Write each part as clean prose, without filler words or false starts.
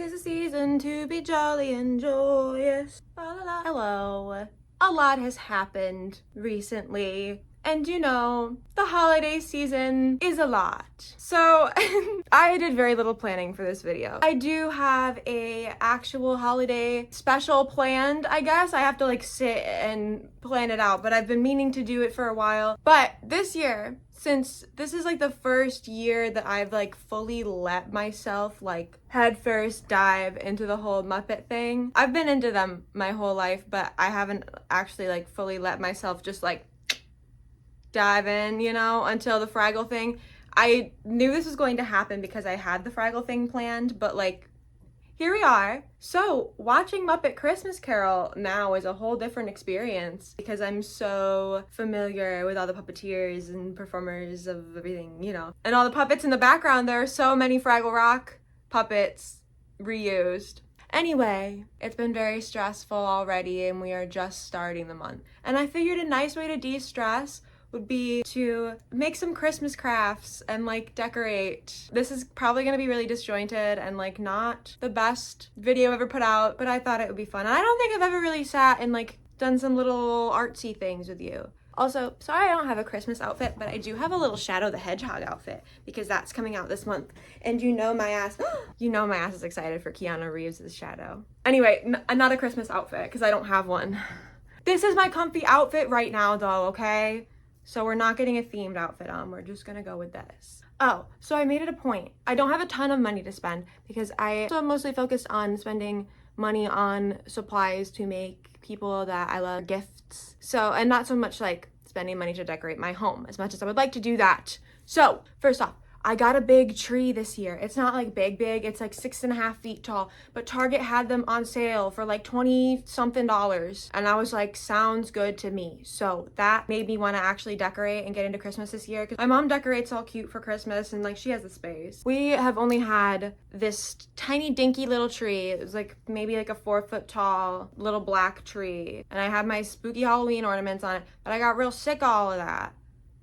'Tis a season to be jolly and joyous. La, la, la. Hello. A lot has happened recently. And you know, the holiday season is a lot. So I did very little planning for this video. I do have a actual holiday special planned, I guess. I have to like sit and plan it out, but I've been meaning to do it for a while. But this year, since this is like the first year that I've like fully let myself like head first dive into the whole Muppet thing. I've been into them my whole life, but I haven't actually like fully let myself just like dive in, you know, until the Fraggle thing. I knew this was going to happen because I had the Fraggle thing planned, but like, here we are. So watching Muppet Christmas Carol now is a whole different experience because I'm so familiar with all the puppeteers and performers of everything, you know. And all the puppets in the background, there are so many Fraggle Rock puppets reused. Anyway, it's been very stressful already and we are just starting the month. And I figured a nice way to de-stress would be to make some Christmas crafts and like decorate. This is probably gonna be really disjointed and like not the best video ever put out, but I thought it would be fun. And I don't think I've ever really sat and like done some little artsy things with you. Also, sorry I don't have a Christmas outfit, but I do have a little Shadow the Hedgehog outfit because that's coming out this month. And you know my ass is excited for Keanu Reeves' Shadow. Anyway, not a Christmas outfit because I don't have one. This is my comfy outfit right now though, okay? So we're not getting a themed outfit on, we're just gonna go with this. Oh, so I made it a point. I don't have a ton of money to spend because I am mostly focused on spending money on supplies to make people that I love gifts. So, and not so much like spending money to decorate my home as much as I would like to do that. So, first off, I got a big tree this year. It's not like big, it's like 6.5 feet tall, but Target had them on sale for like $20 something. And I was like, sounds good to me. So that made me want to actually decorate and get into Christmas this year. Cause my mom decorates all cute for Christmas and like she has the space. We have only had this tiny dinky little tree. It was like maybe like a 4 foot tall little black tree. And I have my spooky Halloween ornaments on it, but I got real sick of all of that.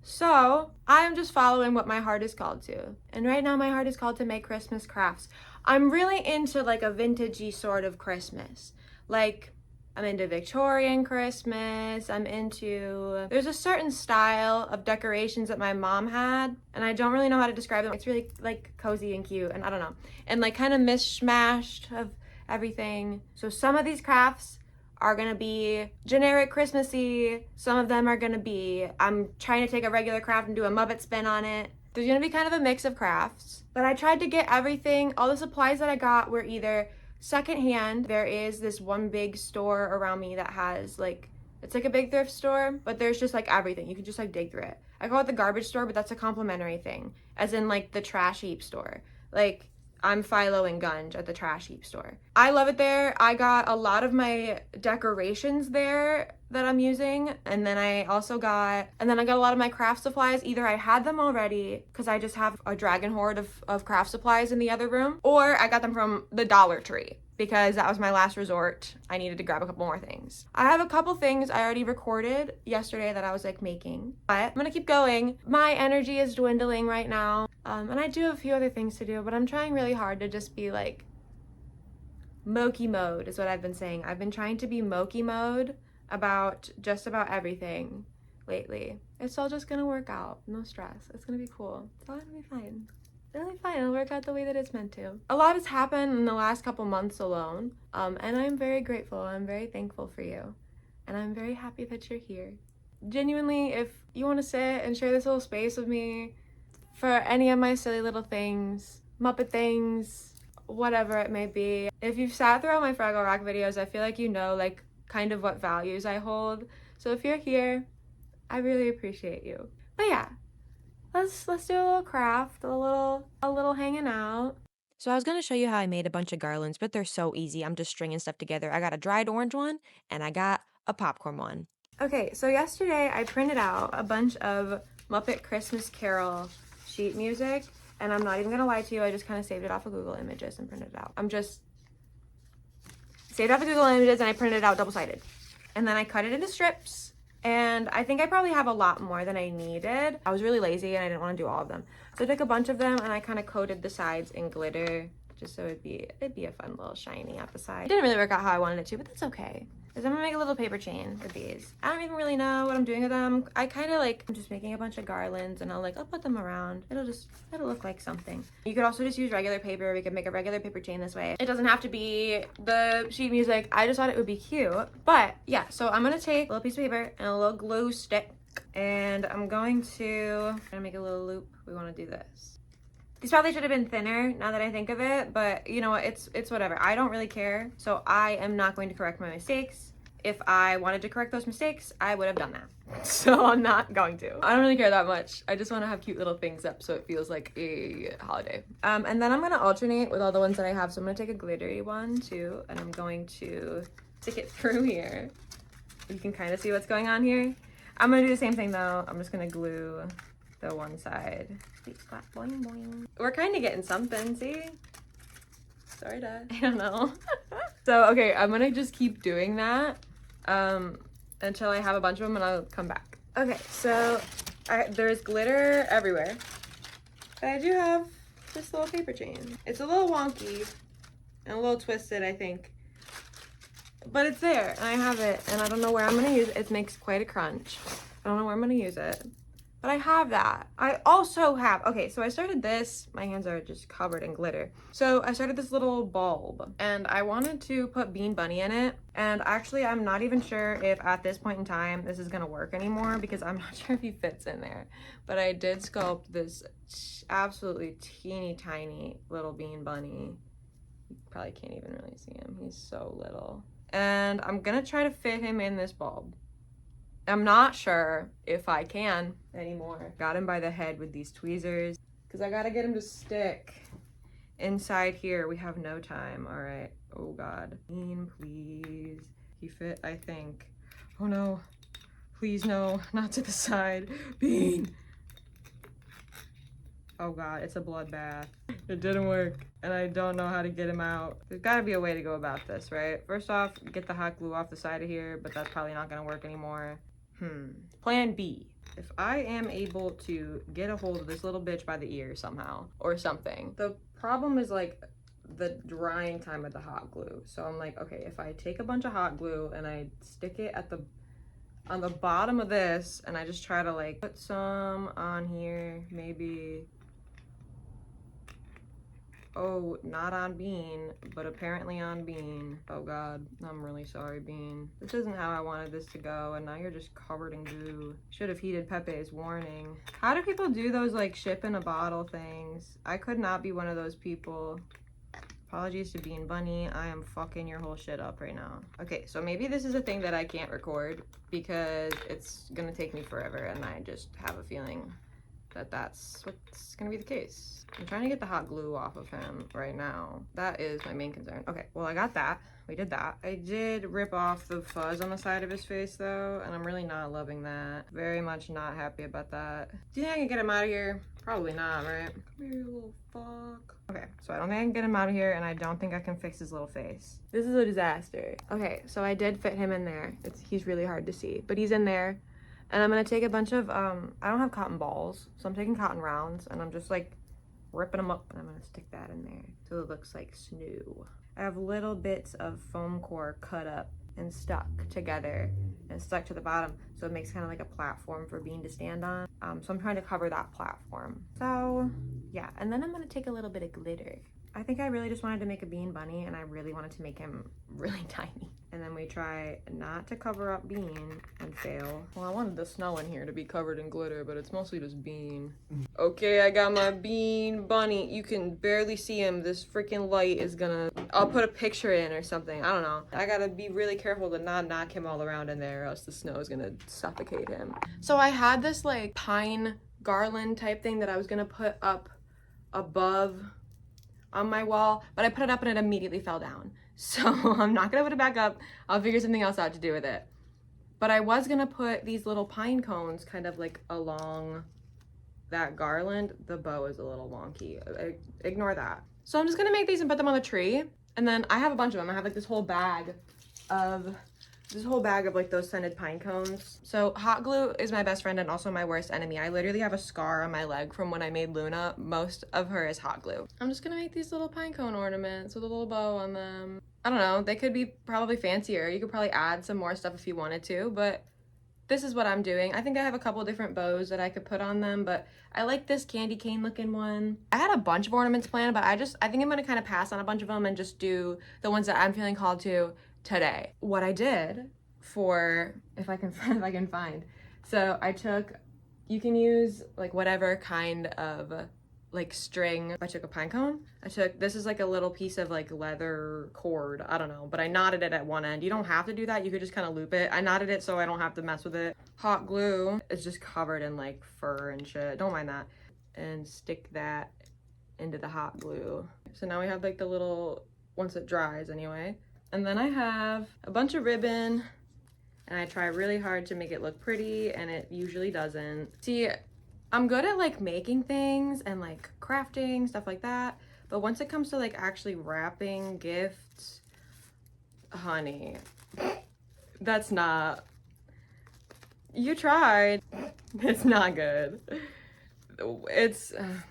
So I'm just following what my heart is called to. And right now my heart is called to make Christmas crafts. I'm really into like a vintagey sort of Christmas. Like I'm into Victorian Christmas. There's a certain style of decorations that my mom had and I don't really know how to describe them. It's really like cozy and cute and I don't know. And like kind of mishmashed of everything. So some of these crafts are gonna be generic Christmassy. Some of them are gonna be, I'm trying to take a regular craft and do a Muppet spin on it. There's gonna be kind of a mix of crafts, but I tried to get everything, all the supplies that I got were either secondhand. There is this one big store around me that has like, it's like a big thrift store, but there's just like everything. You can just like dig through it. I call it the garbage store, but that's a complimentary thing, as in like the trash heap store. Like, I'm Philo and Gunge at the trash heap store. I love it there. I got a lot of my decorations there that I'm using. And then I got a lot of my craft supplies. Either I had them already because I just have a dragon hoard of craft supplies in the other room, or I got them from the Dollar Tree because that was my last resort. I needed to grab a couple more things. I have a couple things I already recorded yesterday that I was like making, but I'm gonna keep going. My energy is dwindling right now. And I do have a few other things to do, but I'm trying really hard to just be like Moki mode is what I've been saying. I've been trying to be Moki mode about just about everything lately. It's all just gonna work out. No stress. It's gonna be cool. It's all gonna be fine. Really fine. It'll work out the way that it's meant to. A lot has happened in the last couple months alone, and I'm very grateful. I'm very thankful for you, and I'm very happy that you're here. Genuinely, if you want to sit and share this little space with me for any of my silly little things, Muppet things, whatever it may be. If you've sat through all my Fraggle Rock videos, I feel like you know like kind of what values I hold. So if you're here, I really appreciate you. But yeah, let's do a little craft, a little hanging out. So I was going to show you how I made a bunch of garlands, but they're so easy. I'm just stringing stuff together. I got a dried orange one and I got a popcorn one. Okay, so yesterday I printed out a bunch of Muppet Christmas Carol sheet music, and I'm not even gonna lie to you, I just kind of saved it off of Google Images and printed it out. Saved it off of Google Images and I printed it out double-sided. And then I cut it into strips, and I think I probably have a lot more than I needed. I was really lazy and I didn't want to do all of them. So I took a bunch of them and I kind of coated the sides in glitter just so it'd be a fun little shiny at the side. It didn't really work out how I wanted it to, but that's okay. Because I'm gonna make a little paper chain with these. I don't even really know what I'm doing with them. I kind of like, I'm just making a bunch of garlands and I'll put them around. It'll look like something. You could also just use regular paper. We could make a regular paper chain this way. It doesn't have to be the sheet music. I just thought it would be cute. But yeah, so I'm gonna take a little piece of paper and a little glue stick and I'm gonna make a little loop. We wanna do this. These probably should have been thinner now that I think of it, but you know what, it's whatever. I don't really care, so I am not going to correct my mistakes. If I wanted to correct those mistakes, I would have done that. So I'm not going to. I don't really care that much. I just want to have cute little things up so it feels like a holiday. And then I'm gonna alternate with all the ones that I have. So I'm gonna take a glittery one too, and I'm going to stick it through here. You can kind of see what's going on here. I'm gonna do the same thing though. I'm just gonna glue the one side. Boing, boing. We're kind of getting something, see? Sorry, Dad. I don't know. So, okay, I'm gonna just keep doing that until I have a bunch of them and I'll come back. Okay, so there's glitter everywhere. But I do have this little paper chain. It's a little wonky and a little twisted, I think. But it's there and I have it and I don't know where I'm gonna use it. It makes quite a crunch. I don't know where I'm gonna use it. But I have that. I also have, okay, so I started this. My hands are just covered in glitter. So I started this little bulb and I wanted to put Bean Bunny in it. And actually, I'm not even sure if at this point in time, this is gonna work anymore because I'm not sure if he fits in there. But I did sculpt this absolutely teeny tiny little Bean Bunny. You probably can't even really see him. He's so little. And I'm gonna try to fit him in this bulb. I'm not sure if I can anymore. Got him by the head with these tweezers because I gotta get him to stick inside here. We have no time. All right. Oh God. Bean, please. He fit, I think. Oh no. Please no. Not to the side. Bean. Oh God, it's a bloodbath. It didn't work and I don't know how to get him out. There's gotta be a way to go about this, right? First off, get the hot glue off the side of here, but that's probably not gonna work anymore. Plan B. If I am able to get a hold of this little bitch by the ear somehow or something. The problem is like the drying time of the hot glue. So I'm like, okay, if I take a bunch of hot glue and I stick it on the bottom of this and I just try to like put some on here, maybe. Oh, not on Bean, but apparently on Bean. Oh God, I'm really sorry, Bean. This isn't how I wanted this to go, and now you're just covered in goo. Should have heeded Pepe's warning. How do people do those like ship in a bottle things? I could not be one of those people. Apologies to Bean Bunny, I am fucking your whole shit up right now. Okay, so maybe this is a thing that I can't record because it's gonna take me forever, and I just have a feeling that that's what's gonna be the case. I'm trying to get the hot glue off of him right now. That is my main concern. Okay, well I got that. We did that. I did rip off the fuzz on the side of his face though, and I'm really not loving that. Very much not happy about that. Do you think I can get him out of here? Probably not, right? Come here, you little fuck. Okay, so I don't think I can get him out of here, and I don't think I can fix his little face. This is a disaster. Okay, so I did fit him in there. He's really hard to see, but he's in there. And I'm gonna take a bunch of, I don't have cotton balls, so I'm taking cotton rounds, and I'm just like ripping them up, and I'm gonna stick that in there so it looks like snow. I have little bits of foam core cut up and stuck together and stuck to the bottom, so it makes kind of like a platform for Bean to stand on. So I'm trying to cover that platform. So yeah, and then I'm gonna take a little bit of glitter. I think I really just wanted to make a Bean Bunny, and I really wanted to make him really tiny. And then we try not to cover up Bean and fail. Well, I wanted the snow in here to be covered in glitter, but it's mostly just Bean. Okay, I got my Bean Bunny. You can barely see him. This freaking light is gonna... I'll put a picture in or something. I don't know. I gotta be really careful to not knock him all around in there, or else the snow is gonna suffocate him. So I had this like pine garland type thing that I was gonna put up above on my wall, but I put it up and it immediately fell down. So I'm not gonna put it back up. I'll figure something else out to do with it. But I was gonna put these little pine cones kind of like along that garland. The bow is a little wonky. Ignore that. So I'm just gonna make these and put them on the tree. And then I have a bunch of them. I have like this whole bag of this whole bag of like those scented pine cones. So hot glue is my best friend and also my worst enemy. I literally have a scar on my leg from when I made Luna. Most of her is hot glue. I'm just gonna make these little pine cone ornaments with a little bow on them. I don't know, they could be probably fancier. You could probably add some more stuff if you wanted to, but this is what I'm doing. I think I have a couple different bows that I could put on them, but I like this candy cane looking one. I had a bunch of ornaments planned, but I think I'm gonna kind of pass on a bunch of them and just do the ones that I'm feeling called to today. What I did for, if I can find, so I took, you can use like whatever kind of like string. I took a pine cone. This is like a little piece of like leather cord, I don't know, but I knotted it at one end. You don't have to do that, you could just kind of loop it. I knotted it so I don't have to mess with it. Hot glue is just covered in like fur and shit, don't mind that. And stick that into the hot glue. So now we have like the little, once it dries anyway. And then I have a bunch of ribbon and I try really hard to make it look pretty and it usually doesn't. See, I'm good at like making things and like crafting, stuff like that. But once it comes to like actually wrapping gifts, honey, that's not, you tried, it's not good.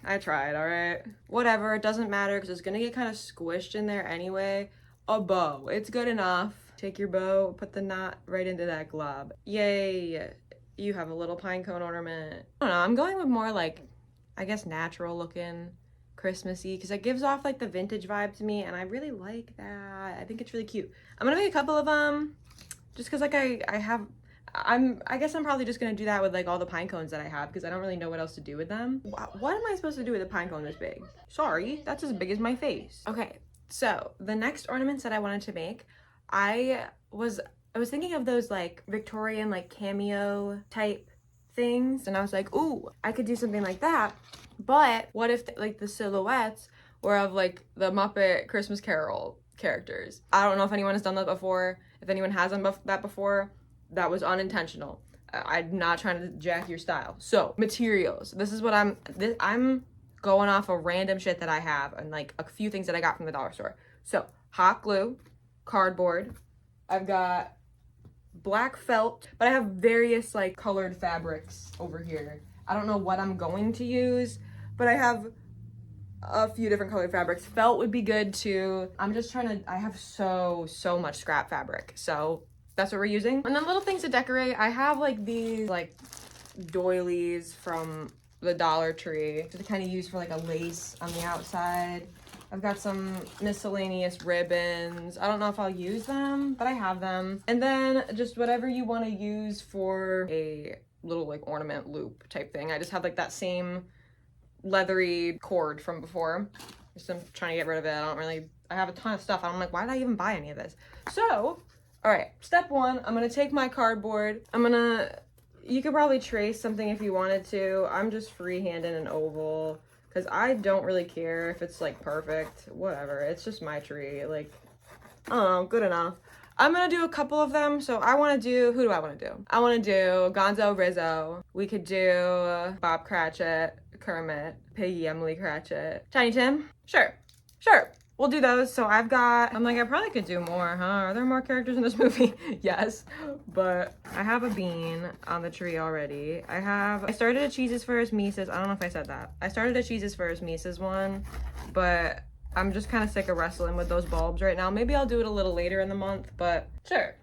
I tried, all right? Whatever, it doesn't matter because it's gonna get kind of squished in there anyway. A bow, it's good enough. Take your bow, put the knot right into that glob. Yay. You have a little pine cone ornament. I don't know, I'm going with more like, I guess natural looking, Christmassy, because it gives off like the vintage vibe to me and I really like that. I think it's really cute. I'm gonna make a couple of them just because like I guess I'm probably just gonna do that with like all the pine cones that I have because I don't really know what else to do with them. What am I supposed to do with a pine cone this big? Sorry, that's as big as my face. Okay, so the next ornaments that I wanted to make, I was thinking of those like Victorian like cameo type things and I was like, ooh, I could do something like that. But what if like the silhouettes were of like the Muppet Christmas Carol characters? I don't know if anyone has done that before. If anyone has done that before, that was unintentional. I'm not trying to jack your style. So materials, this is what I'm going off of random shit that I have and like a few things that I got from the dollar store. So hot glue, cardboard, I've got black felt, but I have various like colored fabrics over here. I don't know what I'm going to use, but I have a few different colored fabrics. Felt would be good too. I'm just trying to, I have so much scrap fabric, so that's what we're using. And then little things to decorate, I have like these like doilies from the Dollar Tree to kind of use for like a lace on the outside. I've got some miscellaneous ribbons. I don't know if I'll use them, but I have them. And then just whatever you want to use for a little like ornament loop type thing. I just have like that same leathery cord from before. Just I'm trying to get rid of it. I have a ton of stuff. I'm like, why did I even buy any of this? So, all right, step one, I'm gonna take my cardboard. You could probably trace something if you wanted to. I'm just freehanding an oval. Because I don't really care if it's like perfect, whatever. It's just my tree, like, I don't know, good enough. I'm gonna do a couple of them. So I wanna do, who do I wanna do? I wanna do Gonzo Rizzo. We could do Bob Cratchit, Kermit, Piggy Emily Cratchit, Tiny Tim. Sure. We'll do those. So I'm like, I probably could do more, huh? Are there more characters in this movie? Yes, but I have a bean on the tree already. I started a Cheeses for His Mises. I don't know if I said that. I started a Cheeses for His Mises one, but I'm just kind of sick of wrestling with those bulbs right now. Maybe I'll do it a little later in the month, but sure.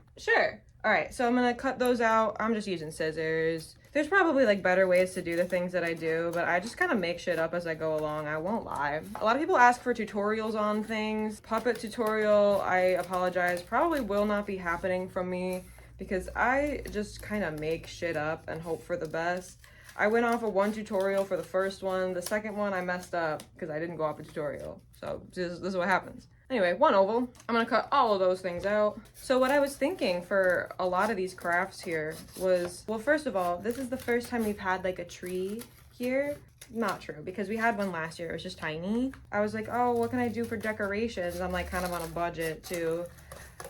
All right, so I'm gonna cut those out. I'm just using scissors. There's probably like better ways to do the things that I do, but I just kind of make shit up as I go along. I won't lie. A lot of people ask for tutorials on things. Puppet tutorial, I apologize, probably will not be happening from me because I just kind of make shit up and hope for the best. I went off of one tutorial for the first one. The second one I messed up because I didn't go off a tutorial. So this is what happens. Anyway, one oval. I'm gonna cut all of those things out. So what I was thinking for a lot of these crafts here was, well, first of all, this is the first time we've had like a tree here. Not true, because we had one last year. It was just tiny. I was like, oh, what can I do for decorations? I'm like kind of on a budget too.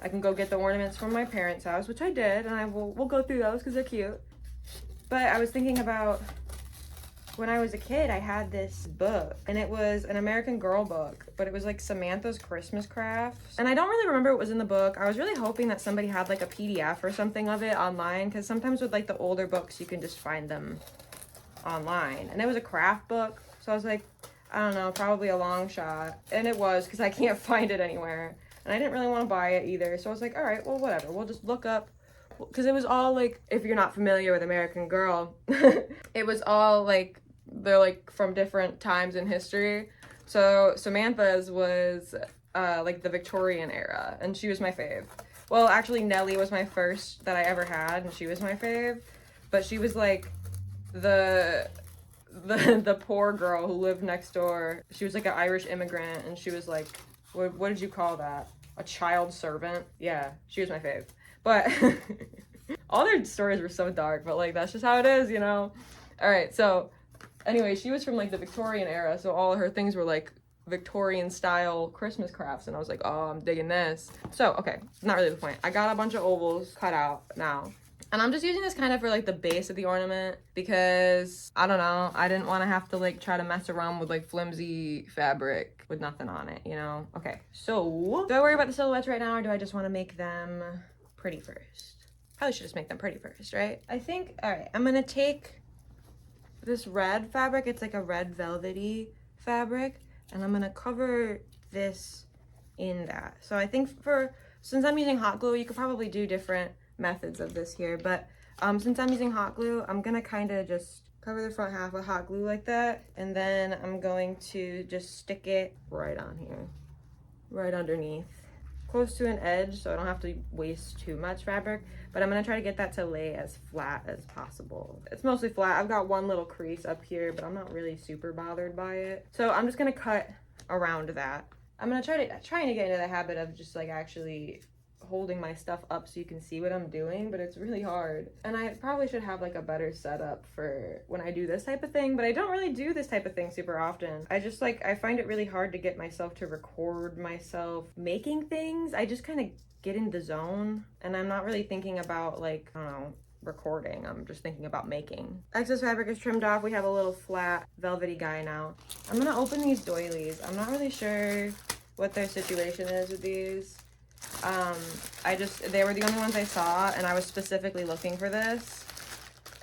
I can go get the ornaments from my parents' house, which I did, and we'll go through those because they're cute. But I was thinking about when I was a kid, I had this book, and it was an American Girl book, but it was like Samantha's Christmas crafts. And I don't really remember what was in the book. I was really hoping that somebody had like a PDF or something of it online, because sometimes with like the older books, you can just find them online. And it was a craft book, so I was like, I don't know, probably a long shot. And it was, because I can't find it anywhere. And I didn't really want to buy it either, so I was like, all right, well, whatever. We'll just look up, because it was all like, if you're not familiar with American Girl, it was all like, they're like from different times in history. So Samantha's was like the Victorian era, and she was my fave. Well, actually Nellie was my first that I ever had, and she was my fave. But she was like the poor girl who lived next door. She was like an Irish immigrant, and she was like, what did you call that? A child servant? Yeah, she was my fave. But all their stories were so dark, but like that's just how it is, you know? All right, so anyway, she was from like the Victorian era, so all her things were like Victorian style Christmas crafts, and I was like, oh, I'm digging this. So, okay, not really the point. I got a bunch of ovals cut out now, and I'm just using this kind of for like the base of the ornament, because I don't know, I didn't want to have to like try to mess around with like flimsy fabric with nothing on it, you know? Okay, so do I worry about the silhouettes right now, or do I just want to make them pretty first? Probably should just make them pretty first, right? I think, all right, I'm gonna take this red fabric, it's like a red velvety fabric, and I'm gonna cover this in that. So I think since I'm using hot glue, you could probably do different methods of this here, but since I'm using hot glue, I'm gonna kind of just cover the front half with hot glue like that, and then I'm going to just stick it right on here, right underneath, close to an edge, so I don't have to waste too much fabric. But I'm gonna try to get that to lay as flat as possible. It's mostly flat. I've got one little crease up here, but I'm not really super bothered by it. So I'm just gonna cut around that. I'm gonna trying to get into the habit of just like actually holding my stuff up so you can see what I'm doing, but it's really hard. And I probably should have like a better setup for when I do this type of thing, but I don't really do this type of thing super often. I just like, I find it really hard to get myself to record myself making things. I just kind of get in the zone, and I'm not really thinking about like, I don't know, recording. I'm just thinking about making. Excess fabric is trimmed off. We have a little flat velvety guy now. I'm gonna open these doilies. I'm not really sure what their situation is with these. They were the only ones I saw, and I was specifically looking for this,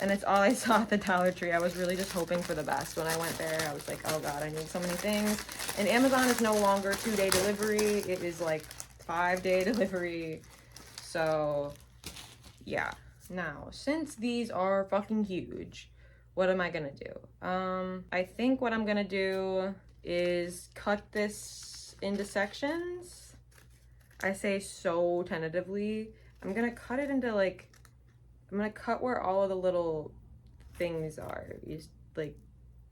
and it's all I saw at the Dollar Tree. I was really just hoping for the best when I went there. I was like, oh god, I need so many things. And Amazon is no longer 2-day delivery. It is like 5-day delivery. So yeah. Now, since these are fucking huge, what am I gonna do? I think what I'm gonna do is cut this into sections. I say so tentatively. I'm gonna cut it into like, I'm gonna cut where all of the little things are. Like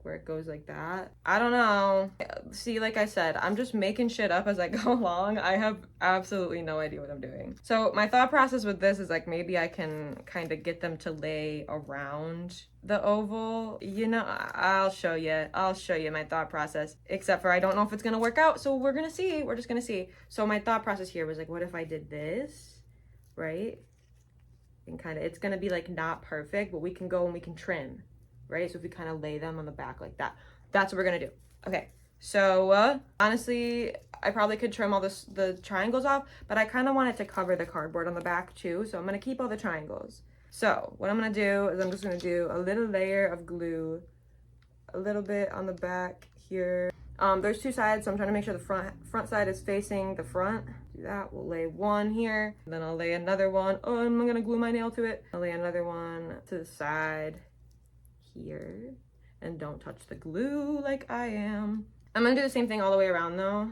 where it goes like that. I don't know. See, like I said, I'm just making shit up as I go along. I have absolutely no idea what I'm doing. So my thought process with this is like, maybe I can kind of get them to lay around the oval. You know, I'll show you my thought process, except for I don't know if it's gonna work out, so we're gonna see. We're just gonna see. So my thought process here was like, what if I did this, right? And kind of, it's gonna be like not perfect, but we can go and we can trim, right? So if we kind of lay them on the back like that, that's what we're gonna do. Okay, so honestly, I probably could trim all the triangles off, but I kind of want it to cover the cardboard on the back too, so I'm gonna keep all the triangles. So what I'm gonna do is I'm just gonna do a little layer of glue, a little bit on the back here. There's two sides, so I'm trying to make sure the front side is facing the front. Do that. We'll lay one here, then I'll lay another one. Oh, I'm gonna glue my nail to it. I'll lay another one to the side here, and don't touch the glue like I am. I'm gonna do the same thing all the way around though.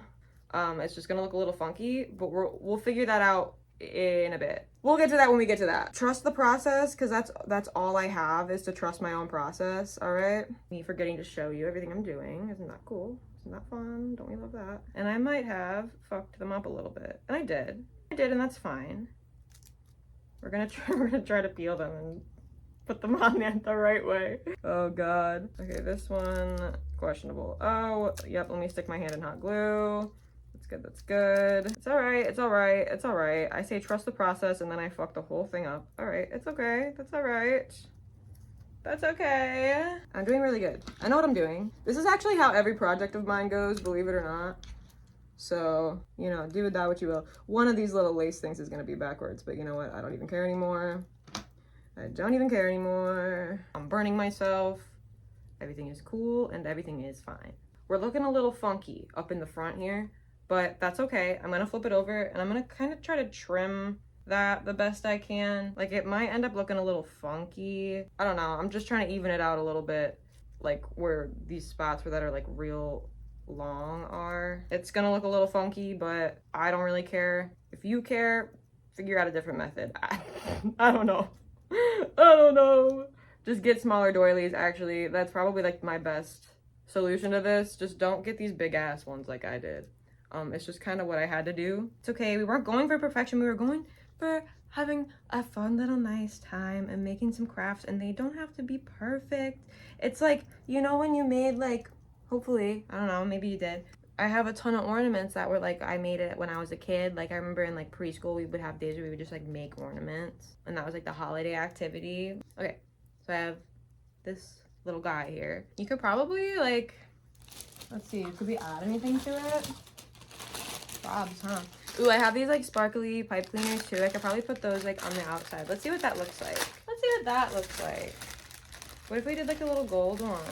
It's just gonna look a little funky, but we'll figure that out in a bit. We'll get to that when we get to that. Trust the process, because that's all I have, is to trust my own process. All right, me forgetting to show you everything I'm doing. Isn't that cool? Isn't that fun? Don't we love that? And I might have fucked them up a little bit, and I did, and that's fine. We're gonna try to peel them and put them on the right way. Oh god. Okay, this one questionable. Oh yep, let me stick my hand in hot glue. That's good, that's good. It's all right, it's all right, it's all right. I say trust the process, and then I fuck the whole thing up. All right, it's okay, that's all right. That's okay. I'm doing really good. I know what I'm doing. This is actually how every project of mine goes, believe it or not. So, you know, do with that what you will. One of these little lace things is gonna be backwards, but you know what? I don't even care anymore. I don't even care anymore. I'm burning myself. Everything is cool and everything is fine. We're looking a little funky up in the front here, but that's okay. I'm gonna flip it over and I'm gonna kind of try to trim that the best I can. Like, it might end up looking a little funky. I don't know. I'm just trying to even it out a little bit, like where these spots that are like real long are. It's gonna look a little funky, but I don't really care. If you care, figure out a different method. I don't know. I don't know. Just get smaller doilies, actually. That's probably like my best solution to this. Just don't get these big ass ones like I did. It's just kind of what I had to do. It's okay. We weren't going for perfection. We were going for having a fun little nice time and making some crafts, and they don't have to be perfect. It's like, you know, when you made like, hopefully, I don't know, maybe you did. I have a ton of ornaments that were like, I made it when I was a kid. Like, I remember in like preschool, we would have days where we would just like make ornaments, and that was like the holiday activity. Okay, so I have this little guy here. You could probably like, let's see, could we add anything to it? Probs, huh? Ooh, I have these like sparkly pipe cleaners too. I could probably put those like on the outside. Let's see what that looks like. Let's see what that looks like. What if we did like a little gold one?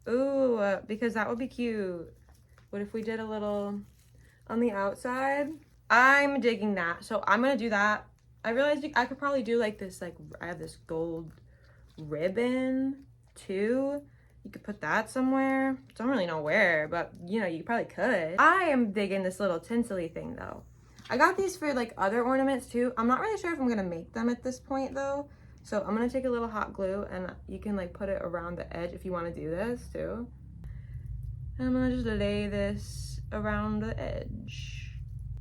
Ooh, because that would be cute. What if we did a little on the outside? I'm digging that. So I'm gonna do that. I realized I could probably do like this, like I have this gold ribbon too. You could put that somewhere. Don't really know where, but you know, you probably could. I am digging this little tinsely thing though. I got these for like other ornaments too. I'm not really sure if I'm gonna make them at this point though. So I'm gonna take a little hot glue and you can like put it around the edge if you wanna do this too. And I'm gonna just lay this around the edge.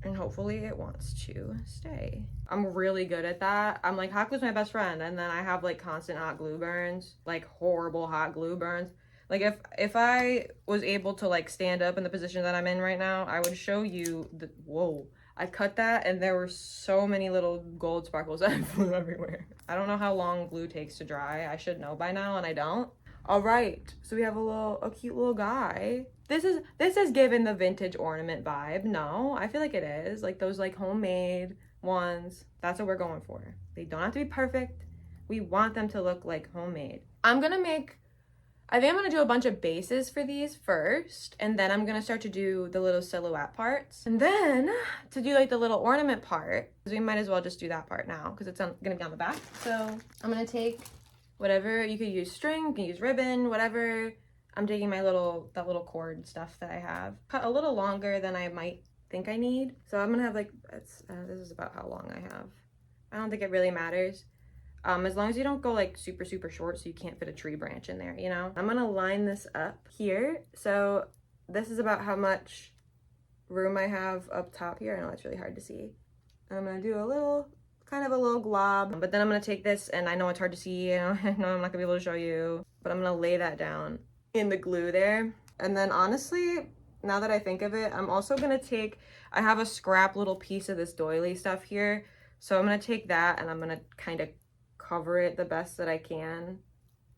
And hopefully it wants to stay. I'm really good at that. I'm like, hot glue's my best friend. And then I have like constant hot glue burns, like horrible hot glue burns. Like if I was able to like stand up in the position that I'm in right now, I would show you the, whoa. I cut that and there were so many little gold sparkles that flew everywhere. I don't know how long glue takes to dry. I should know by now and I don't. All right, so we have a cute little guy. This is given the vintage ornament vibe. No, I feel like it is. Like those like homemade ones. That's what we're going for. They don't have to be perfect. We want them to look like homemade. I think I'm gonna do a bunch of bases for these first, and then I'm gonna start to do the little silhouette parts. And then to do like the little ornament part, because we might as well just do that part now because it's gonna be on the back. So I'm gonna take whatever, you could use string, you can use ribbon, whatever. I'm taking that little cord stuff that I have. Cut a little longer than I might think I need. So I'm gonna have like, this is about how long I have. I don't think it really matters. As long as you don't go like super, super short so you can't fit a tree branch in there, you know? I'm gonna line this up here. So this is about how much room I have up top here. I know it's really hard to see. I'm gonna do a little, kind of a little glob, but then I'm gonna take this, and I know it's hard to see, you know, I know I'm not gonna be able to show you, but I'm gonna lay that down in the glue there. And then honestly, now that I think of it, I'm also gonna take, I have a scrap little piece of this doily stuff here, so I'm gonna take that and I'm gonna kind of cover it the best that I can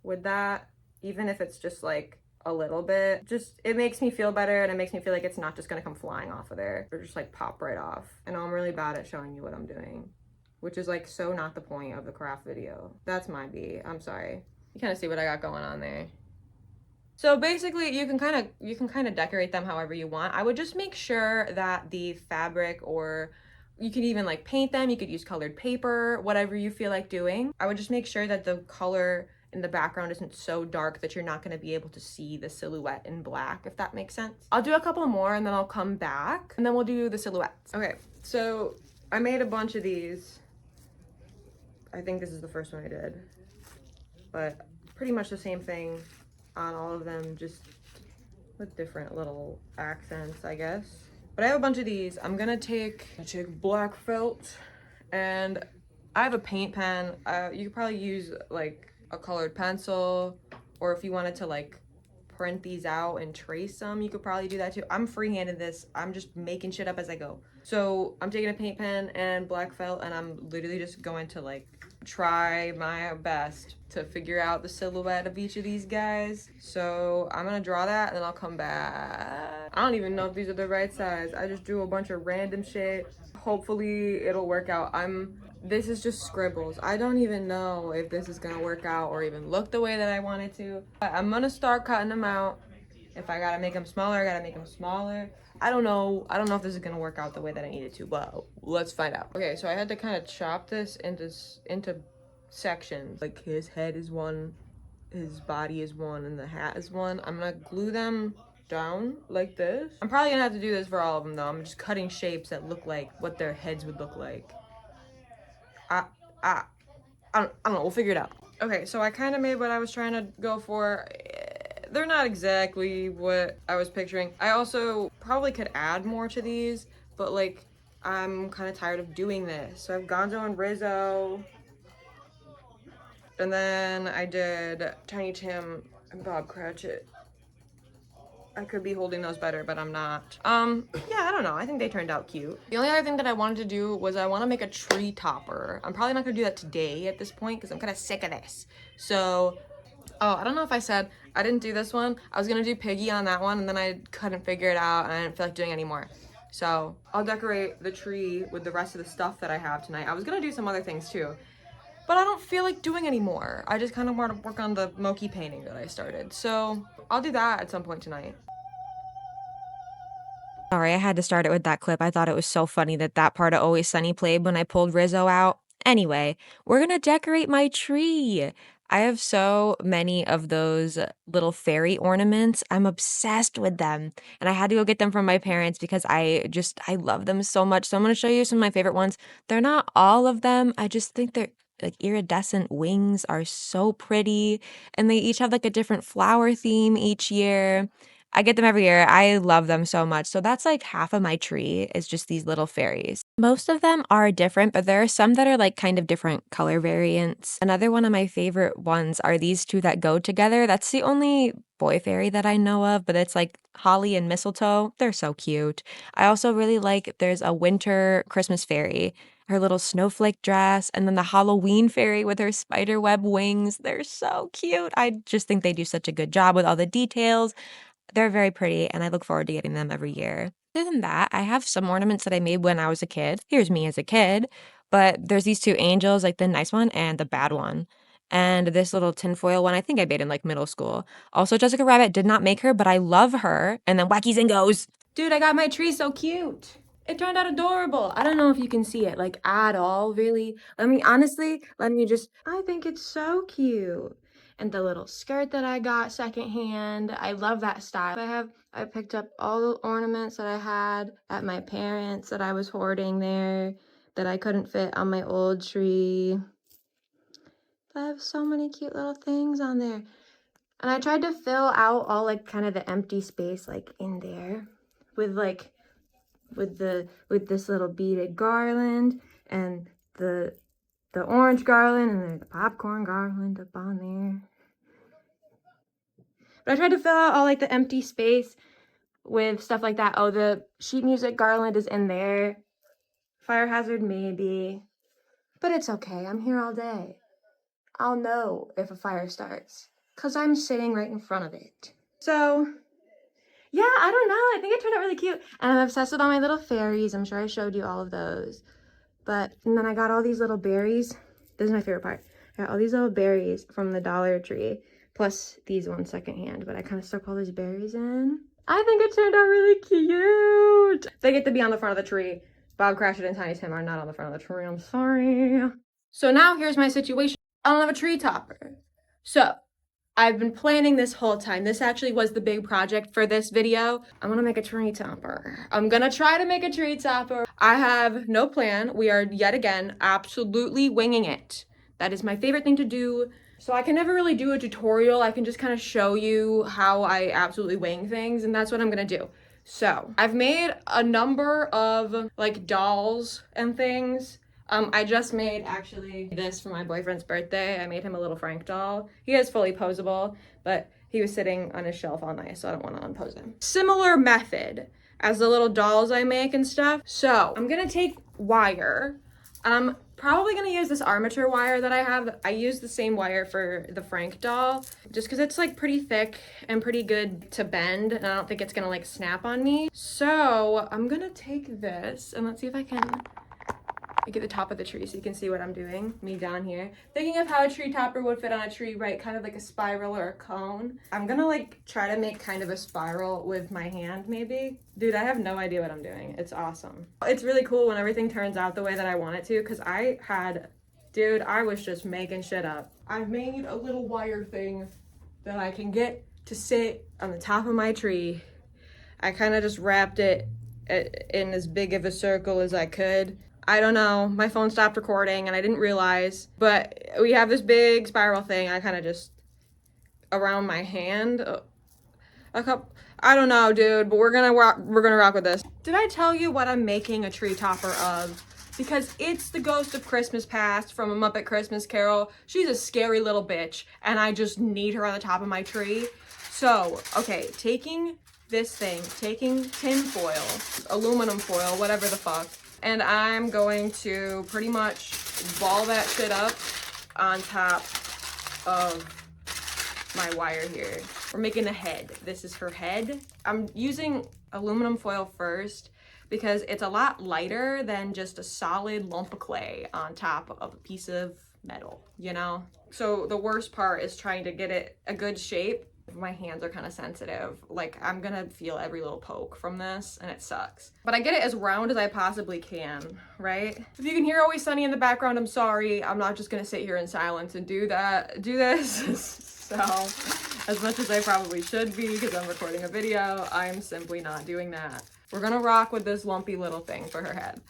with that, even if it's just like a little bit. Just, it makes me feel better, and it makes me feel like it's not just gonna come flying off of there or just like pop right off. I know I'm really bad at showing you what I'm doing, which is like so not the point of the craft video. That's my B, I'm sorry. You kind of see what I got going on there. So basically you can kind of decorate them however you want. I would just make sure that the fabric, or you could even like paint them, you could use colored paper, whatever you feel like doing. I would just make sure that the color in the background isn't so dark that you're not going to be able to see the silhouette in black, if that makes sense. I'll do a couple more and then I'll come back and then we'll do the silhouettes. Okay, so I made a bunch of these. I think this is the first one I did, but pretty much the same thing on all of them, just with different little accents, I guess. But I have a bunch of these. I'm gonna take black felt, and I have a paint pen. You could probably use like a colored pencil, or if you wanted to like print these out and trace them, you could probably do that too. I'm freehanding this. I'm just making shit up as I go. So I'm taking a paint pen and black felt, and I'm literally just going to like try my best to figure out the silhouette of each of these guys. So I'm gonna draw that and then I'll come back. I don't even know if these are the right size. I just drew a bunch of random shit. Hopefully it'll work out. This is just scribbles. I don't even know if this is gonna work out or even look the way that I want it to. But I'm gonna start cutting them out. If I gotta make them smaller, I gotta make them smaller. I don't know if this is gonna work out the way that I need it to, but let's find out. Okay, so I had to kind of chop this into sections. Like his head is one, his body is one, and the hat is one. I'm gonna glue them down like this. I'm probably gonna have to do this for all of them though. I'm just cutting shapes that look like what their heads would look like. I, I, I don't know, we'll figure it out. Okay, so I kind of made what I was trying to go for. They're not exactly what I was picturing. I also probably could add more to these, but like, I'm kind of tired of doing this. So I have Gonzo and Rizzo. And then I did Tiny Tim and Bob Cratchit. I could be holding those better, but I'm not. Yeah, I don't know. I think they turned out cute. The only other thing that I wanted to do was I want to make a tree topper. I'm probably not gonna do that today at this point because I'm kind of sick of this. So, oh, I don't know if I said I didn't do this one. I was gonna do Piggy on that one and then I couldn't figure it out and I didn't feel like doing any more. So I'll decorate the tree with the rest of the stuff that I have tonight. I was gonna do some other things too, but I don't feel like doing anymore. I just kind of want to work on the Moki painting that I started. So I'll do that at some point tonight. Sorry, I had to start it with that clip. I thought it was so funny that that part of Always Sunny played when I pulled Rizzo out. Anyway, we're gonna decorate my tree. I have so many of those little fairy ornaments. I'm obsessed with them. And I had to go get them from my parents because I love them so much. So I'm gonna show you some of my favorite ones. They're not all of them. I just think they're like iridescent wings are so pretty. And they each have like a different flower theme each year. I get them every year. I love them so much. So that's like half of my tree is just these little fairies. Most of them are different, but there are some that are like kind of different color variants. Another one of my favorite ones are these two that go together. That's the only boy fairy that I know of, but it's like holly and mistletoe. They're so cute. I also really like there's a winter Christmas fairy, her little snowflake dress, and then the Halloween fairy with her spider web wings. They're so cute. I just think they do such a good job with all the details. They're very pretty, and I look forward to getting them every year. Other than that, I have some ornaments that I made when I was a kid. Here's me as a kid. But there's these two angels, like the nice one and the bad one. And this little tinfoil one, I think I made in like middle school. Also, Jessica Rabbit did not make her, but I love her. And then Wacky Zingos. Dude, I got my tree so cute. It turned out adorable. I don't know if you can see it like at all, really. I think it's so cute. And the little skirt that I got secondhand, I love that style. I picked up all the ornaments that I had at my parents' that I was hoarding there that I couldn't fit on my old tree. I have so many cute little things on there. And I tried to fill out all like kind of the empty space like in there with like with this little beaded garland and the orange garland and then the popcorn garland up on there. But I tried to fill out all like the empty space with stuff like that. Oh, the sheet music garland is in there. Fire hazard maybe. But it's okay. I'm here all day. I'll know if a fire starts because I'm sitting right in front of it. So yeah, I don't know. I think it turned out really cute. And I'm obsessed with all my little fairies. I'm sure I showed you all of those. And then I got all these little berries. This is my favorite part. I got all these little berries from the Dollar Tree. Plus these ones secondhand. But I kind of stuck all these berries in. I think it turned out really cute. They get to be on the front of the tree. Bob Cratchit and Tiny Tim are not on the front of the tree. I'm sorry. So now here's my situation. I don't have a tree topper. So I've been planning this whole time. This actually was the big project for this video. I'm gonna make a tree topper. I'm gonna try to make a tree topper. I have no plan. We are yet again absolutely winging it. That is my favorite thing to do. So I can never really do a tutorial. I can just kind of show you how I absolutely wing things, and that's what I'm gonna do. So I've made a number of like dolls and things. I just made actually this for my boyfriend's birthday. I made him a little Frank doll. He is fully posable, but he was sitting on his shelf all night, so I don't want to unpose him. Similar method as the little dolls I make and stuff. So I'm gonna take wire. And I'm probably gonna use this armature wire that I have. I use the same wire for the Frank doll, just because it's like pretty thick and pretty good to bend, and I don't think it's gonna like snap on me. So I'm gonna take this, and let's see if I can get the top of the tree so you can see what I'm doing, me down here. Thinking of how a tree topper would fit on a tree, right? Kind of like a spiral or a cone. I'm gonna like try to make kind of a spiral with my hand maybe. Dude, I have no idea what I'm doing. It's awesome. It's really cool when everything turns out the way that I want it to, because I was just making shit up. I've made a little wire thing that I can get to sit on the top of my tree. I kind of just wrapped it in as big of a circle as I could. I don't know, my phone stopped recording and I didn't realize, but we have this big spiral thing. I kind of just, around my hand, I don't know, dude, but we're gonna rock with this. Did I tell you what I'm making a tree topper of? Because it's the ghost of Christmas Past from A Muppet Christmas Carol. She's a scary little bitch, and I just need her on the top of my tree. So, okay, taking this thing, taking tin foil, aluminum foil, whatever the fuck, and I'm going to pretty much ball that shit up on top of my wire here. We're making a head. This is her head. I'm using aluminum foil first because it's a lot lighter than just a solid lump of clay on top of a piece of metal, you know? So the worst part is trying to get it a good shape. My hands are kind of sensitive. Like, I'm gonna feel every little poke from this, and it sucks. But I get it as round as I possibly can, right? If you can hear Always Sunny in the background, I'm sorry. I'm not just gonna sit here in silence and do this. So, as much as I probably should be because I'm recording a video, I'm simply not doing that. We're gonna rock with this lumpy little thing for her head.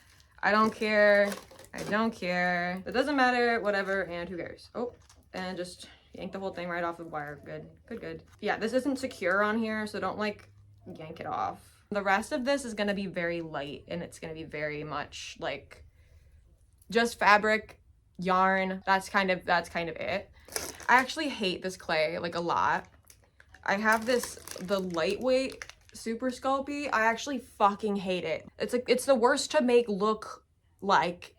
I don't care. I don't care. It doesn't matter, whatever, and who cares? Oh, and just yank the whole thing right off the wire. Good. Yeah, this isn't secure on here, so don't like yank it off. The rest of this is gonna be very light, and it's gonna be very much like just fabric, yarn. That's kind of it. I actually hate this clay like a lot. I have the lightweight Super Sculpey. I actually fucking hate it. It's the worst to make look like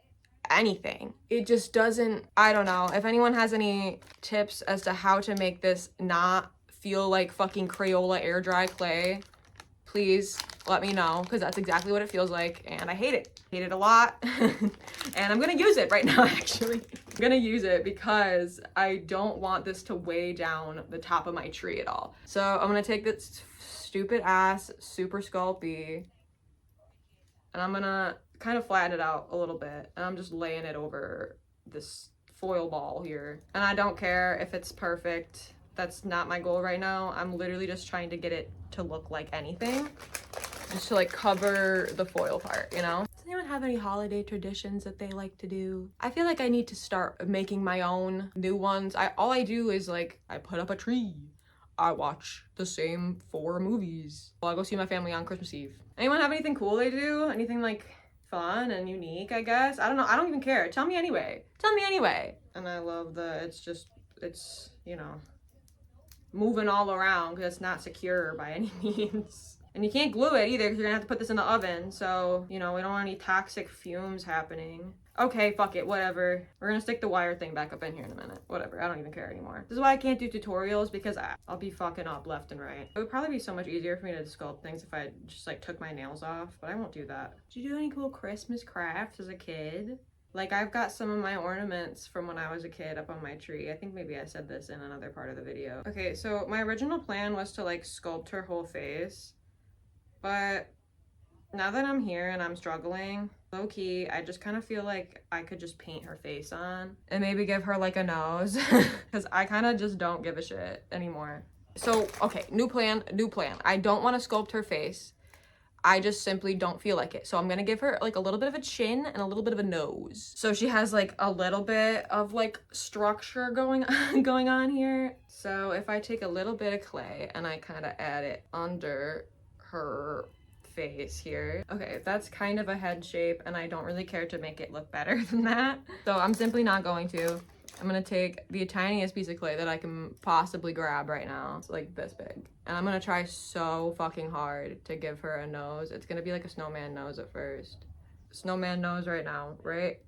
anything. It just doesn't, I don't know. If anyone has any tips as to how to make this not feel like fucking Crayola air dry clay, please let me know, because that's exactly what it feels like, and I hate it. Hate it a lot. And I'm gonna use it right now, actually. I'm gonna use it because I don't want this to weigh down the top of my tree at all. So I'm gonna take this stupid ass Super Sculpey, and I'm gonna kind of flatten it out a little bit, and I'm just laying it over this foil ball here. And I don't care if it's perfect. That's not my goal right now. I'm literally just trying to get it to look like anything, just to like cover the foil part, you know? Does anyone have any holiday traditions that they like to do? I feel like I need to start making my own new ones. All I do is like, I put up a tree. I watch the same 4 movies. Well, I go see my family on Christmas Eve. Anyone have anything cool they do? Anything like fun and unique, I guess? I don't know. I don't even care. Tell me anyway. And I love it's, you know, moving all around because it's not secure by any means. And you can't glue it either because you're gonna have to put this in the oven. So, you know, we don't want any toxic fumes happening. Okay, fuck it, whatever. We're gonna stick the wire thing back up in here in a minute. Whatever, I don't even care anymore. This is why I can't do tutorials, because I'll be fucking up left and right. It would probably be so much easier for me to sculpt things if I just like took my nails off, but I won't do that. Did you do any cool Christmas crafts as a kid? Like, I've got some of my ornaments from when I was a kid up on my tree. I think maybe I said this in another part of the video. Okay, so my original plan was to like sculpt her whole face, but now that I'm here and I'm struggling, low-key, I just kind of feel like I could just paint her face on and maybe give her like a nose, because I kind of just don't give a shit anymore. So, okay, new plan. I don't want to sculpt her face. I just simply don't feel like it. So I'm gonna give her like a little bit of a chin and a little bit of a nose. So she has like a little bit of like structure going on here. So if I take a little bit of clay and I kind of add it under her face here. Okay, that's kind of a head shape, and I don't really care to make it look better than that. So I'm simply not going to. I'm gonna take the tiniest piece of clay that I can possibly grab right now. It's like this big. And I'm gonna try so fucking hard to give her a nose. It's gonna be like a snowman nose at first. Snowman nose right now, right?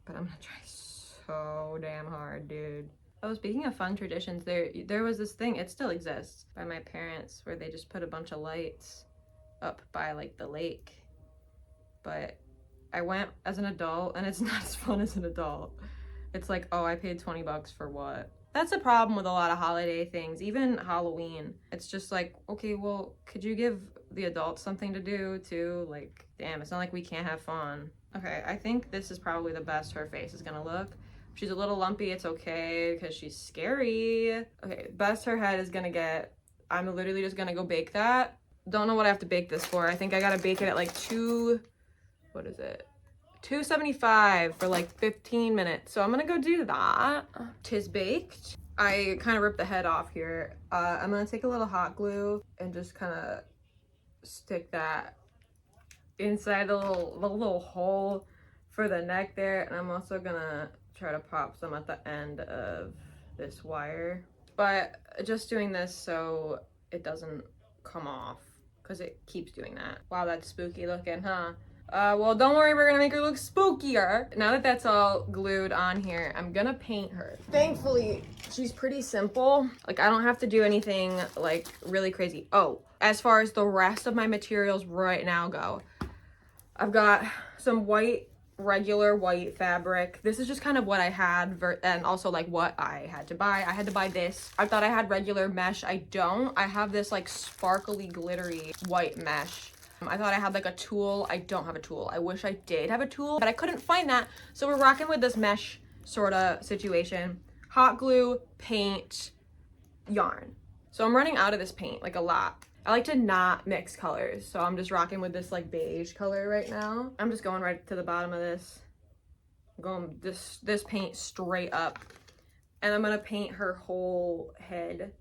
but I'm gonna try so damn hard, dude. Oh, speaking of fun traditions, there was this thing, it still exists, by my parents, where they just put a bunch of lights up by like the lake. But I went as an adult and it's not as fun as an adult. It's like, oh, I paid 20 bucks for what? That's a problem with a lot of holiday things, even Halloween. It's just like, okay, well, could you give the adults something to do too? Like, damn, it's not like we can't have fun. Okay, I think this is probably the best her face is gonna look. If she's a little lumpy, it's okay because she's scary. Okay, best her head is gonna get. I'm literally just gonna go bake that. Don't know what I have to bake this for. I think I gotta bake it at like 275 for like 15 minutes. So I'm gonna go do that. Tis baked. I kind of ripped the head off here. I'm gonna take a little hot glue and just kind of stick that inside the little hole for the neck there. And I'm also gonna try to pop some at the end of this wire. But just doing this so it doesn't come off because it keeps doing that. Wow, that's spooky looking, huh? Well, don't worry, we're gonna make her look spookier. Now that that's all glued on here, I'm gonna paint her. Thankfully, she's pretty simple. Like, I don't have to do anything, like, really crazy. Oh, as far as the rest of my materials right now go, I've got some white, regular white fabric. This is just kind of what I had, and also, like, what I had to buy. I had to buy this. I thought I had regular mesh. I don't. I have this, like, sparkly, glittery white mesh. I thought I had like a tulle. I don't have a tulle. I wish I did have a tulle, but I couldn't find that. So we're rocking with this mesh sort of situation. Hot glue, paint, yarn. So I'm running out of this paint, like a lot. I like to not mix colors. So I'm just rocking with this like beige color right now. I'm just going right to the bottom of this. I'm going this paint straight up. And I'm gonna paint her whole head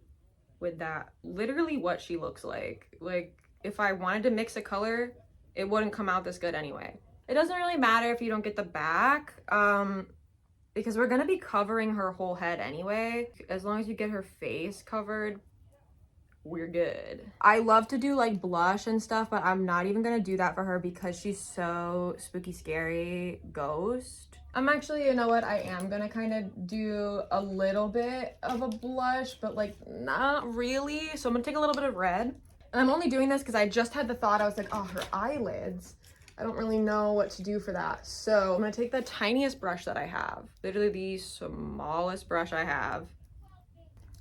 with that. Literally what she looks like. Like, if I wanted to mix a color, it wouldn't come out this good anyway. It doesn't really matter if you don't get the back, because we're gonna be covering her whole head anyway. As long as you get her face covered, we're good. I love to do like blush and stuff, but I'm not even gonna do that for her because she's so spooky, scary ghost. I'm actually, you know what, I am gonna kind of do a little bit of a blush, but like not really. So I'm gonna take a little bit of red. And I'm only doing this because I just had the thought, I was like, oh, her eyelids. I don't really know what to do for that. So I'm gonna take the tiniest brush that I have, literally the smallest brush I have.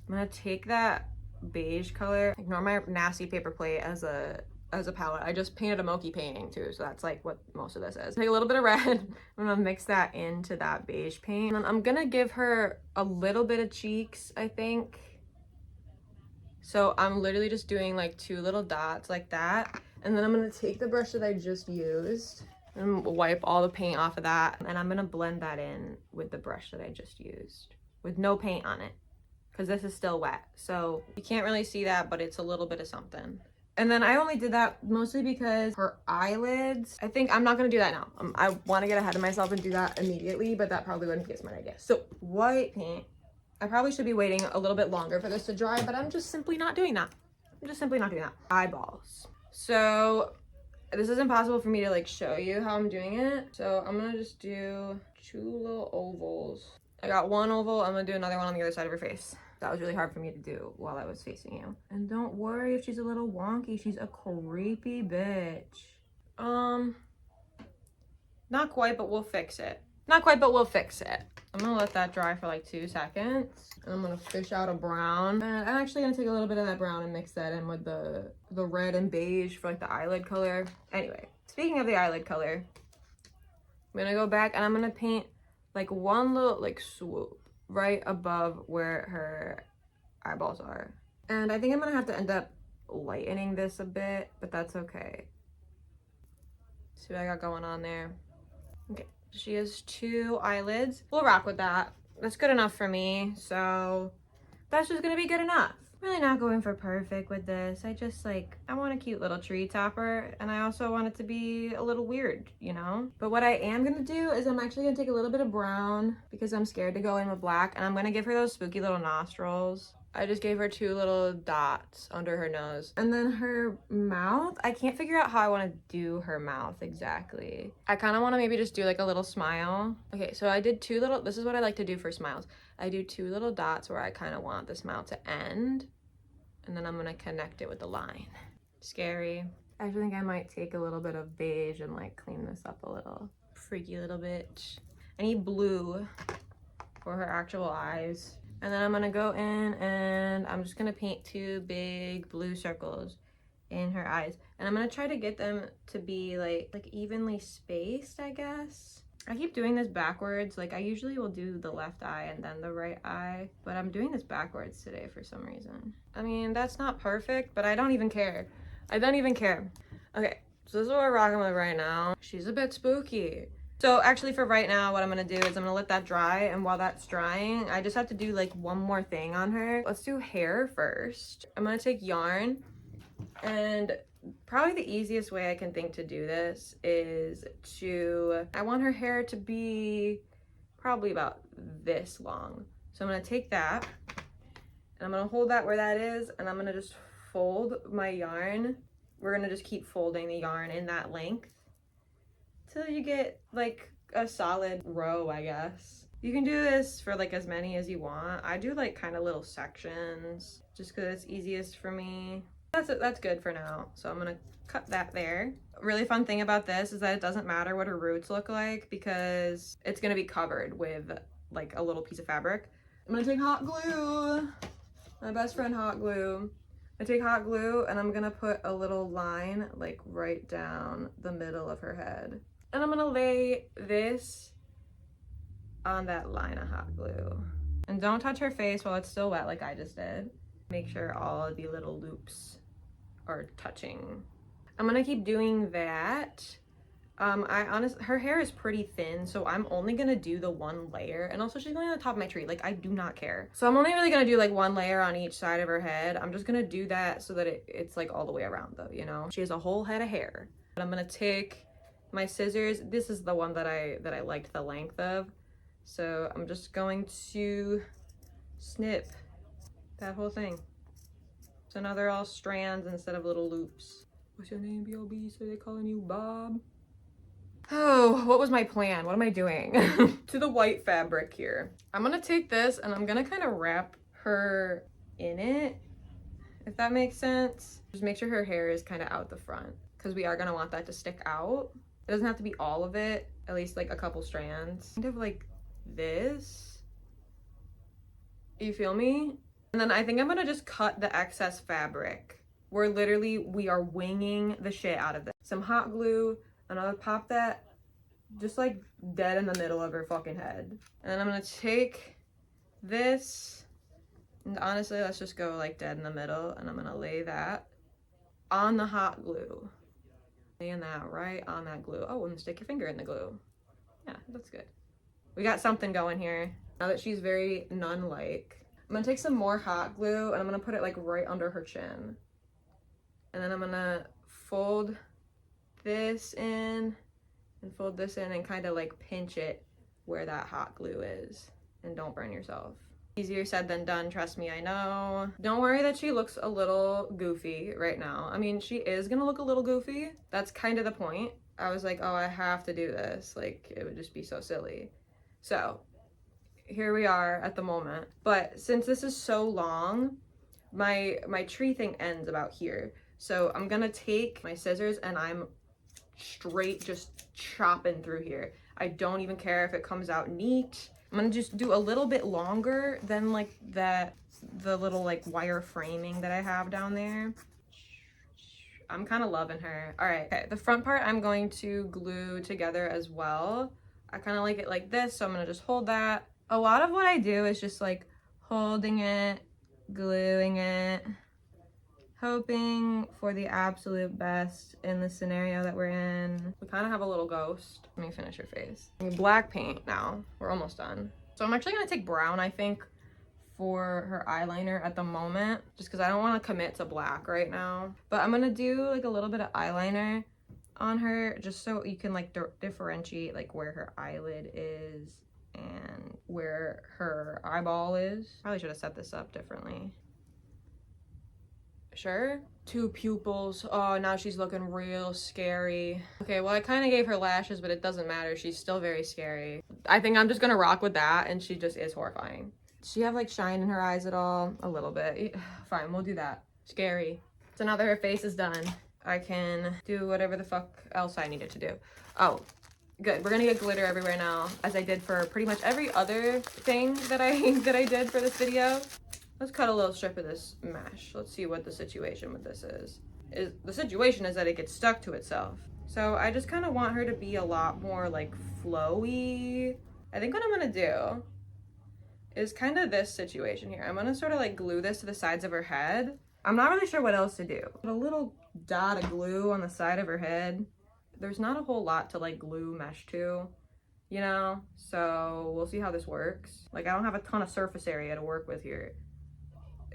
I'm gonna take that beige color, ignore my nasty paper plate as a palette. I just painted a Mochi painting too, so that's like what most of this is. Take a little bit of red, I'm gonna mix that into that beige paint. And then I'm gonna give her a little bit of cheeks, I think. So I'm literally just doing like 2 little dots like that. And then I'm gonna take the brush that I just used and wipe all the paint off of that. And I'm gonna blend that in with the brush that I just used with no paint on it because this is still wet. So you can't really see that, but it's a little bit of something. And then I only did that mostly because her eyelids, I think I'm not gonna do that now. I wanna get ahead of myself and do that immediately, but that probably wouldn't be a smart idea. So white paint. I probably should be waiting a little bit longer for this to dry, but I'm just simply not doing that. I'm just simply not doing that. Eyeballs. So this is impossible for me to like show you how I'm doing it. So I'm gonna just do 2 little ovals. I got 1 oval, I'm gonna do another one on the other side of her face. That was really hard for me to do while I was facing you. And don't worry if she's a little wonky, she's a creepy bitch. Not quite, but we'll fix it. Not quite, but we'll fix it. I'm gonna let that dry for like 2 seconds. And I'm gonna fish out a brown. And I'm actually gonna take a little bit of that brown and mix that in with the red and beige for like the eyelid color. Anyway, speaking of the eyelid color, I'm gonna go back and I'm gonna paint like 1 little like swoop right above where her eyeballs are. And I think I'm gonna have to end up lightening this a bit, but that's okay. See what I got going on there? Okay. She has 2 eyelids. We'll rock with that. That's good enough for me. So that's just gonna be good enough. Really not going for perfect with this. I just like, I want a cute little tree topper and I also want it to be a little weird, you know? But what I am gonna do is I'm actually gonna take a little bit of brown because I'm scared to go in with black and I'm gonna give her those spooky little nostrils. I just gave her 2 little dots under her nose. And then her mouth, I can't figure out how I want to do her mouth exactly. I kind of want to maybe just do like a little smile. Okay, so I did 2 little, this is what I like to do for smiles. I do 2 little dots where I kind of want the smile to end. And then I'm going to connect it with the line. Scary. I think I might take a little bit of beige and like clean this up a little. Freaky little bitch. I need blue for her actual eyes. And then I'm gonna go in and I'm just gonna paint 2 big blue circles in her eyes. And I'm gonna try to get them to be like evenly spaced, I guess. I keep doing this backwards. Like I usually will do the left eye and then the right eye, but I'm doing this backwards today for some reason. I mean, that's not perfect, but I don't even care. I don't even care. Okay, so this is what we're rocking with right now. She's a bit spooky. So actually for right now, what I'm gonna do is I'm gonna let that dry, and while that's drying, I just have to do like one more thing on her. Let's do hair first. I'm gonna take yarn, and probably the easiest way I can think to do this is I want her hair to be probably about this long. So I'm gonna take that, and I'm gonna hold that where that is, and I'm gonna just fold my yarn. We're gonna just keep folding the yarn in that length till you get like a solid row, I guess. You can do this for like as many as you want. I do like kind of little sections just because it's easiest for me. That's good for now. So I'm gonna cut that there. A really fun thing about this is that it doesn't matter what her roots look like because it's gonna be covered with like a little piece of fabric. I'm gonna take hot glue, my best friend hot glue. I take hot glue and I'm gonna put a little line like right down the middle of her head. And I'm gonna lay this on that line of hot glue. And don't touch her face while it's still wet like I just did. Make sure all of the little loops are touching. I'm gonna keep doing that. Her hair is pretty thin, so I'm only gonna do the 1 layer. And also she's going on the top of my tree, like I do not care. So I'm only really gonna do like 1 layer on each side of her head. I'm just gonna do that so that it's like all the way around though, you know? She has a whole head of hair. And I'm gonna take my scissors. This is the one that I liked the length of. So I'm just going to snip that whole thing. So now they're all strands instead of little loops. What's your name, B.O.B.? So they calling you Bob? Oh, what was my plan? What am I doing? To the white fabric here. I'm gonna take this and I'm gonna kind of wrap her in it, if that makes sense. Just make sure her hair is kind of out the front because we are gonna want that to stick out. It doesn't have to be all of it, at least like a couple strands. Kind of like this. You feel me? And then I think I'm gonna just cut the excess fabric. We are winging the shit out of this. Some hot glue, and I'll pop that just like dead in the middle of her fucking head. And then I'm gonna take this, and honestly, let's just go like dead in the middle, and I'm gonna lay that on the hot glue. Laying that right on that glue. Oh, and stick your finger in the glue. Yeah, that's good. We got something going here. Now that she's very nun-like, I'm gonna take some more hot glue and I'm gonna put it like right under her chin. And then I'm gonna fold this in and fold this in and kind of like pinch it where that hot glue is. And don't burn yourself. Easier said than done, trust me, I know. Don't worry that she looks a little goofy right now. I mean, she is gonna look a little goofy. That's kind of the point. I was like, oh, I have to do this. Like, it would just be so silly. So, here we are at the moment. But since this is so long, my tree thing ends about here. So I'm gonna take my scissors and I'm straight just chopping through here. I don't even care if it comes out neat. I'm gonna just do a little bit longer than like the little like wire framing that I have down there. I'm kind of loving her. All right, okay, the front part I'm going to glue together as well. I kind of like it like this, so I'm gonna just hold that. A lot of what I do is just like holding it, gluing it, hoping for the absolute best in the scenario that we're in. We kind of have a little ghost. Let me finish her face. Black paint now. We're almost done. So I'm actually gonna take brown, I think, for her eyeliner at the moment, just because I don't want to commit to black right now. But I'm gonna do like a little bit of eyeliner on her just so you can like differentiate like where her eyelid is and where her eyeball is. Probably should have set this up differently. Sure. 2 pupils. Oh, now she's looking real scary. Okay, well, I kind of gave her lashes, but it doesn't matter. She's still very scary. I think I'm just gonna rock with that, and she just is horrifying. Does she have like shine in her eyes at all? A little bit. Fine, we'll do that. Scary. So now that her face is done, I can do whatever the fuck else I needed to do. Oh, good. We're gonna get glitter everywhere now, as I did for pretty much every other thing that I did for this video. Let's cut a little strip of this mesh. Let's see what the situation with this is. The situation is that it gets stuck to itself. So I just kind of want her to be a lot more like flowy. I think what I'm gonna do is kind of this situation here. I'm gonna sort of like glue this to the sides of her head. I'm not really sure what else to do. Put a little dot of glue on the side of her head. There's not a whole lot to like glue mesh to, you know? So we'll see how this works. Like I don't have a ton of surface area to work with here.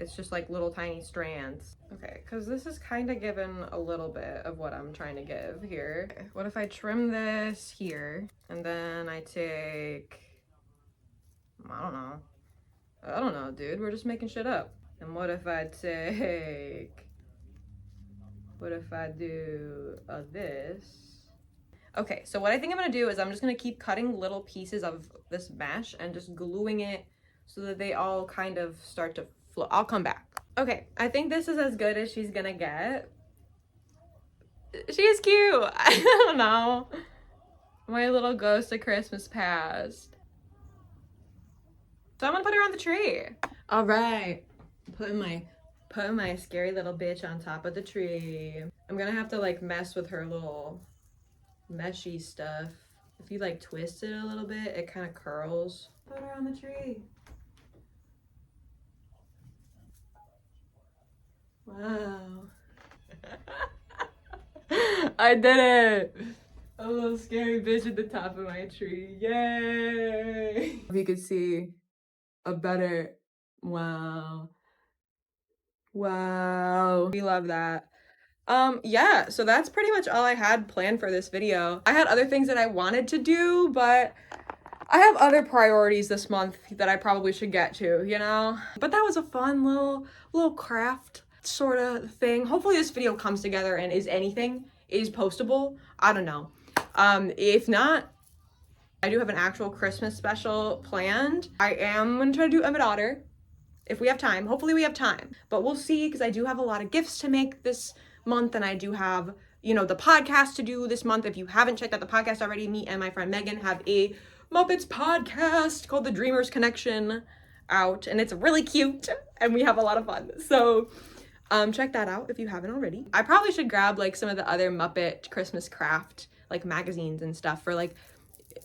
It's just like little tiny strands. Okay, because this is kind of given a little bit of what I'm trying to give here. Okay, what if I trim this here and then I take, I don't know, dude. We're just making shit up. And what if I do this? Okay, so what I think I'm gonna do is I'm just gonna keep cutting little pieces of this mesh and just gluing it so that they all kind of start to flow. I'll come back. Okay, I think this is as good as she's gonna get. She's cute. I don't know. My little ghost of Christmas past. So I'm gonna put her on the tree. All right, putting my scary little bitch on top of the tree. I'm gonna have to like mess with her little meshy stuff. If you like twist it a little bit, it kind of curls. Put her on the tree. Wow. I did it. A little scary bitch at the top of my tree. Yay. If you could see a better, wow. Wow. We love that. Yeah, so that's pretty much all I had planned for this video. I had other things that I wanted to do, but I have other priorities this month that I probably should get to, you know? But that was a fun little craft sort of thing. Hopefully this video comes together and is postable. I don't know. If not, I do have an actual Christmas special planned. I am gonna try to do Emmet Otter if we have time. Hopefully we have time, but we'll see, because I do have a lot of gifts to make this month, and I do have, you know, the podcast to do this month. If you haven't checked out the podcast already, me and my friend Megan have a Muppets podcast called The Dreamers Connection out, and it's really cute and we have a lot of fun. So check that out if you haven't already. I probably should grab like some of the other Muppet Christmas craft like magazines and stuff for like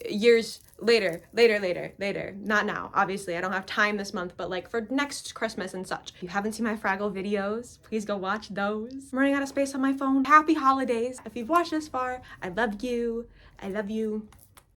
years later. Not now, obviously. I don't have time this month, but like for next Christmas and such. If you haven't seen my Fraggle videos, please go watch those. I'm running out of space on my phone. Happy holidays. If you've watched this far, I love you. I love you.